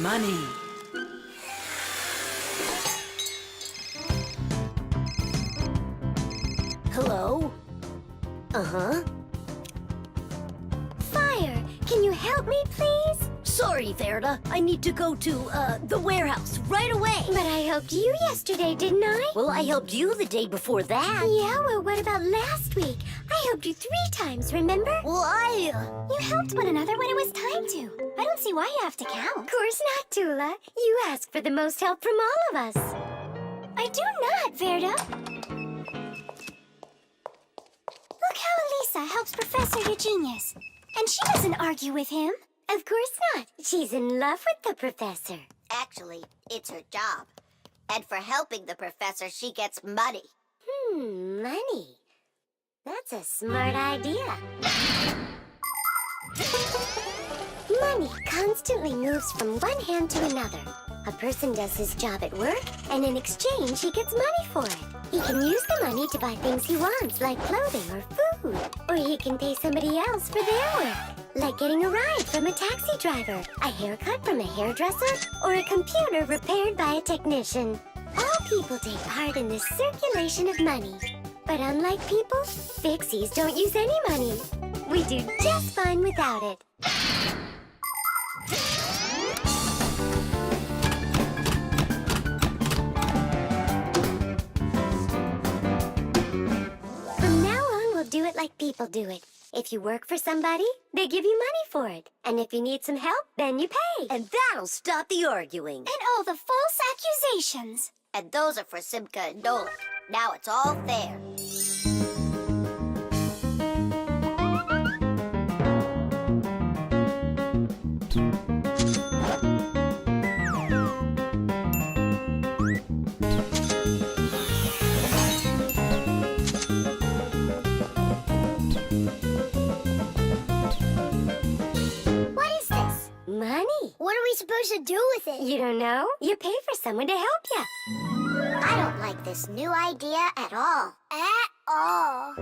money. Hello? Uh-huh. Fire, can you help me, please? Sorry, Verda. I need to go to, the warehouse right away. But I helped you yesterday, didn't I? Well, I helped you the day before that. Yeah, well, what about last week? I helped you 3 times, remember? Well, You helped one another when it was time to. I don't see why you have to count. Of course not, Tula. You asked for the most help from all of us. I do not, Verda. Look how Elisa helps Professor Eugenius. And she doesn't argue with him. Of course not. She's in love with the professor. Actually, it's her job. And for helping the professor, she gets money. Money. That's a smart idea. Money constantly moves from one hand to another. A person does his job at work, and in exchange, he gets money for it. He can use the money to buy things he wants, like clothing or food. Or he can pay somebody else for their work, like getting a ride from a taxi driver, a haircut from a hairdresser, or a computer repaired by a technician. All people take part in this circulation of money. But unlike people, Fixies don't use any money. We do just fine without it. From now on, we'll do it like people do it. If you work for somebody, they give you money for it. And if you need some help, then you pay. and that'll stop the arguing. And all the false accusations. And those are for Simka and Nolik. Now it's all fair. What is this? Money. What are we supposed to do with it? You don't know? You pay for someone to help you. I don't like this new idea at all. At all.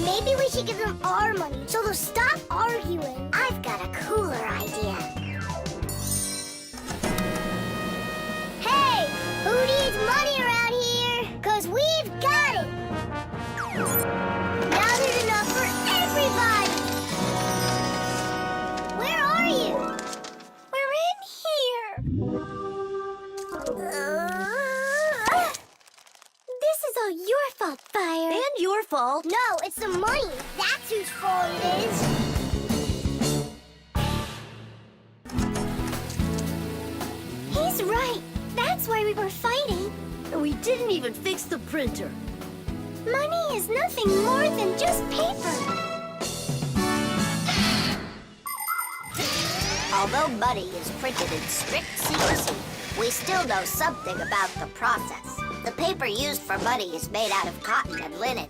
Maybe we should give them our money so they'll stop arguing. I've got a cooler idea. Hey, who needs money around here? 'Cause we've got it. Now there's enough for everybody. Where are you? We're in here. This is all your fault, Fire. And your fault. No, it's the money. That's whose fault it is. He's right. That's why we were fighting. And we didn't even fix the printer. Money is nothing more than just paper. Although money is printed in strict secrecy, we still know something about the process. The paper used for money is made out of cotton and linen.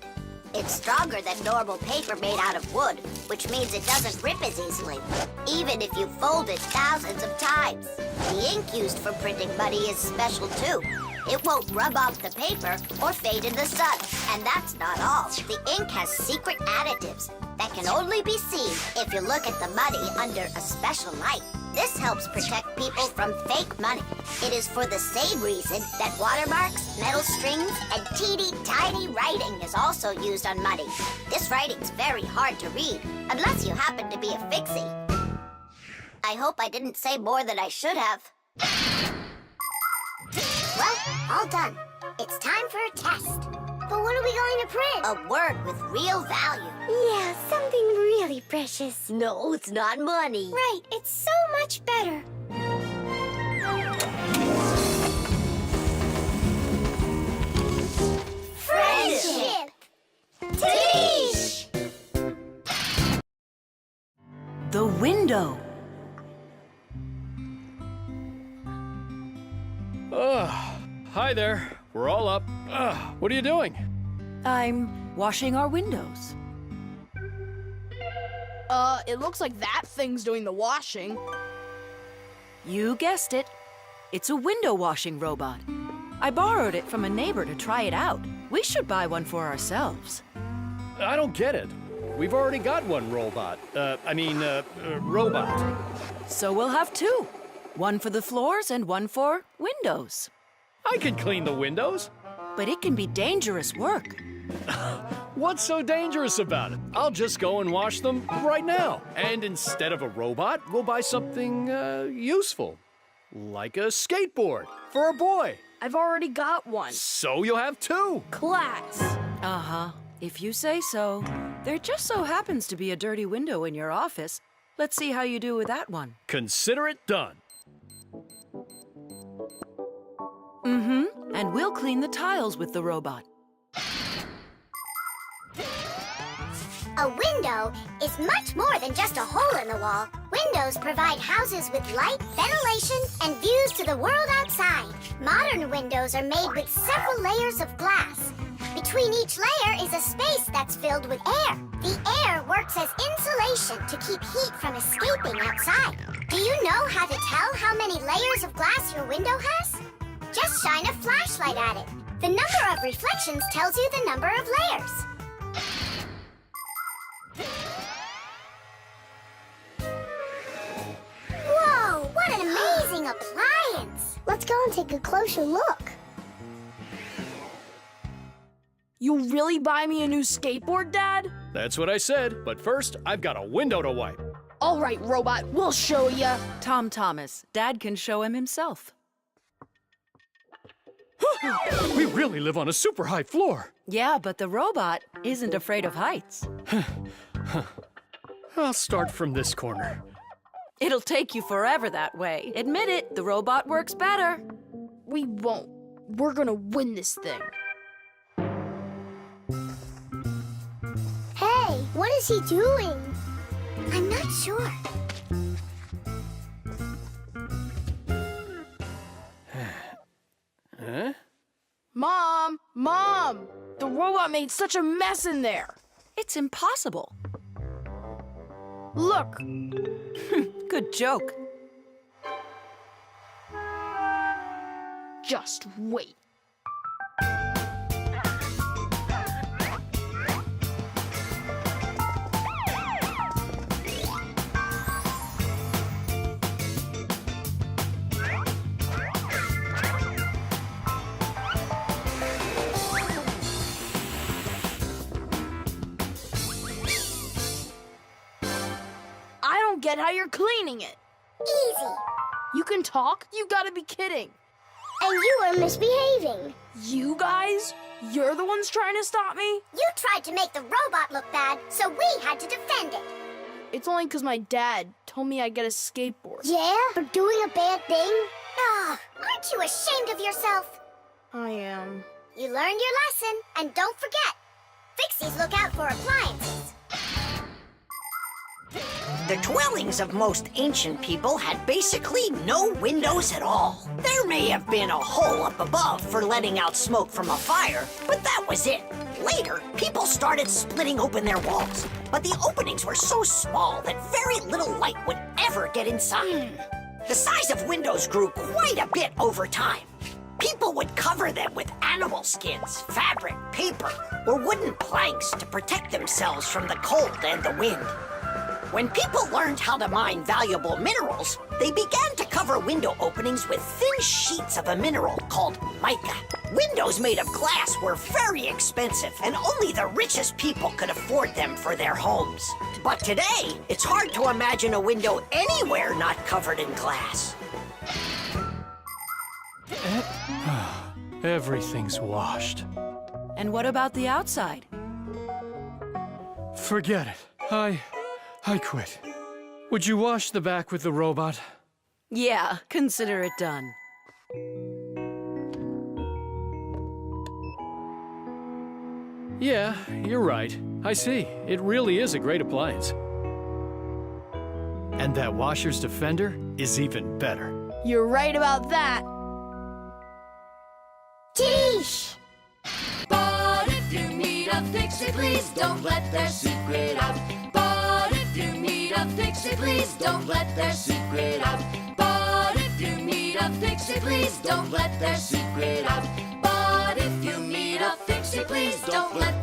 It's stronger than normal paper made out of wood, which means it doesn't rip as easily, even if you fold it thousands of times. The ink used for printing money is special too. It won't rub off the paper or fade in the sun. And that's not all. The ink has secret additives that can only be seen if you look at the money under a special light. This helps protect people from fake money. It is for the same reason that watermarks, metal strings, and teeny tiny writing is also used on money. This writing's very hard to read, unless you happen to be a Fixie. I hope I didn't say more than I should have. Well, all done. It's time for a test. But what are we going to print? A word with real value. Yeah, something really precious. No, it's not money. Right, it's so much better. window. Hi there. We're all up. What are you doing? I'm washing our windows. It looks like that thing's doing the washing. You guessed it. It's a window washing robot. I borrowed it from a neighbor to try it out. We should buy one for ourselves. I don't get it. We've already got one robot. Robot. So we'll have two. One for the floors and one for windows. I can clean the windows. But it can be dangerous work. What's so dangerous about it? I'll just go and wash them right now. And instead of a robot, we'll buy something useful. Like a skateboard for a boy. I've already got one. So you'll have two. Class. Uh-huh. If you say so. There just so happens to be a dirty window in your office. Let's see how you do with that one. Consider it done. Mm-hmm. And we'll clean the tiles with the robot. A window is much more than just a hole in the wall. Windows provide houses with light, ventilation, and views to the world outside. Modern windows are made with several layers of glass. Between each layer is a space that's filled with air. The air works as insulation to keep heat from escaping outside. Do you know how to tell how many layers of glass your window has? Just shine a flashlight at it. The number of reflections tells you the number of layers. Whoa, what an amazing appliance! Let's go and take a closer look. You really buy me a new skateboard, Dad? That's what I said. But first, I've got a window to wipe. All right, robot, we'll show ya. Tom Thomas, Dad can show him himself. We really live on a super high floor. Yeah, but the robot isn't afraid of heights. I'll start from this corner. It'll take you forever that way. Admit it, the robot works better. We won't. We're gonna win this thing. Hey, what is he doing? I'm not sure. Huh? Mom! The robot made such a mess in there. It's impossible. Look, Good joke. just wait. I don't get how you're cleaning it. Easy. You can talk? You gotta be kidding. And you are misbehaving. You guys? You're the ones trying to stop me? You tried to make the robot look bad, so we had to defend it. It's only because my dad told me I'd get a skateboard. Yeah? For doing a bad thing? Ah, aren't you ashamed of yourself? I am. You learned your lesson, and don't forget, Fixies look out for appliances. The dwellings of most ancient people had basically no windows at all. There may have been a hole up above for letting out smoke from a fire, but that was it. Later, people started splitting open their walls, but the openings were so small that very little light would ever get inside. The size of windows grew quite a bit over time. People would cover them with animal skins, fabric, paper, or wooden planks to protect themselves from the cold and the wind. When people learned how to mine valuable minerals, they began to cover window openings with thin sheets of a mineral called mica. Windows made of glass were very expensive, and only the richest people could afford them for their homes. But today, it's hard to imagine a window anywhere not covered in glass. Everything's washed. And what about the outside? Forget it. I quit. Would you wash the back with the robot? Yeah, consider it done. Yeah, you're right. I see. It really is a great appliance. And that washer's defender is even better. You're right about that. Geesh! But if you meet a Fixie, please don't let their secret out. But if you meet a Fixie, please don't let their secret out. But if you meet a Fixie, please don't let their secret out. But if you meet a Fixie, please don't let